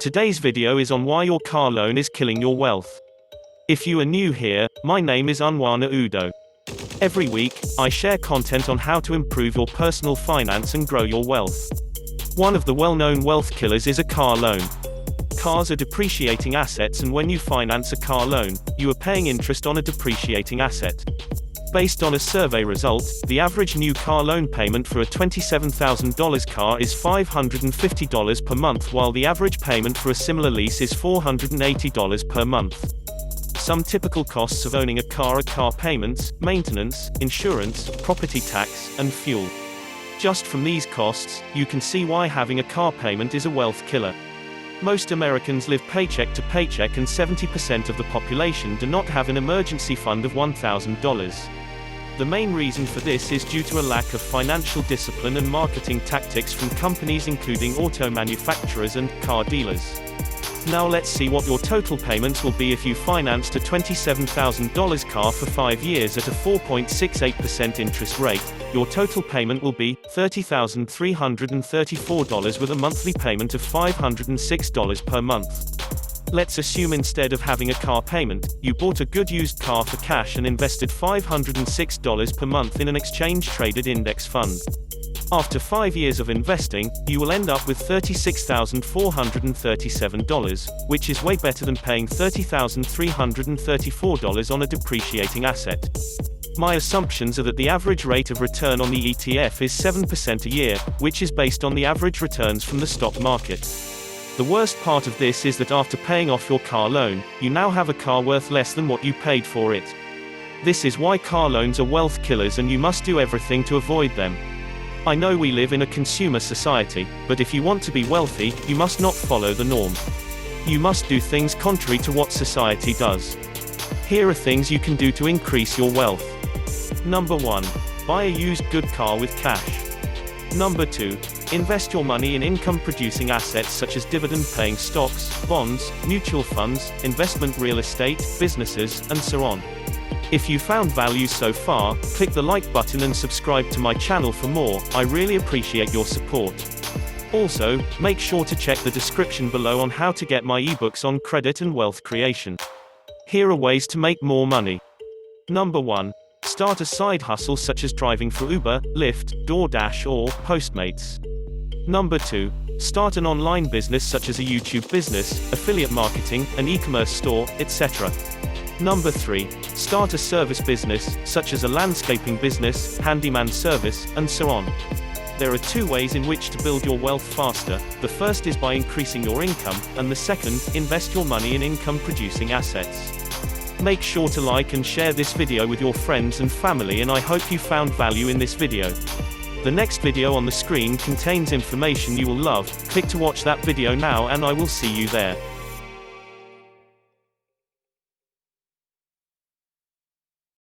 Today's video is on why your car loan is killing your wealth. If you are new here, my name is Unwana Udoh. Every week, I share content on how to improve your personal finance and grow your wealth. One of the well-known wealth killers is a car loan. Cars are depreciating assets, and when you finance a car loan, you are paying interest on a depreciating asset. Based on a survey result, the average new car loan payment for a $27,000 car is $550 per month, while the average payment for a similar lease is $480 per month. Some typical costs of owning a car are car payments, maintenance, insurance, property tax, and fuel. Just from these costs, you can see why having a car payment is a wealth killer. Most Americans live paycheck to paycheck, and 70% of the population do not have an emergency fund of $1,000. The main reason for this is due to a lack of financial discipline and marketing tactics from companies including auto manufacturers and car dealers. Now let's see what your total payments will be if you financed a $27,000 car for 5 years at a 4.68% interest rate. Your total payment will be $30,334 with a monthly payment of $506 per month. Let's assume instead of having a car payment, you bought a good used car for cash and invested $506 per month in an exchange-traded index fund. After 5 years of investing, you will end up with $36,437, which is way better than paying $30,334 on a depreciating asset. My assumptions are that the average rate of return on the ETF is 7% a year, which is based on the average returns from the stock market. The worst part of this is that after paying off your car loan, you now have a car worth less than what you paid for it. This is why car loans are wealth killers, and you must do everything to avoid them. I know we live in a consumer society, but if you want to be wealthy, you must not follow the norm. You must do things contrary to what society does. Here are things you can do to increase your wealth. Number 1. Buy a used good car with cash. Number 2. Invest your money in income-producing assets such as dividend-paying stocks, bonds, mutual funds, investment real estate, businesses, and so on. If you found value so far, click the like button and subscribe to my channel for more. I really appreciate your support. Also, make sure to check the description below on how to get my eBooks on credit and wealth creation. Here are ways to make more money. Number 1. Start a side hustle such as driving for Uber, Lyft, DoorDash, or Postmates. Number 2. Start an online business such as a YouTube business, affiliate marketing, an e-commerce store, etc. Number 3. Start a service business, such as a landscaping business, handyman service, and so on. There are 2 ways in which to build your wealth faster. The first is by increasing your income, and the second, invest your money in income-producing assets. Make sure to like and share this video with your friends and family, and I hope you found value in this video. The next video on the screen contains information you will love. Click to watch that video now, and I will see you there.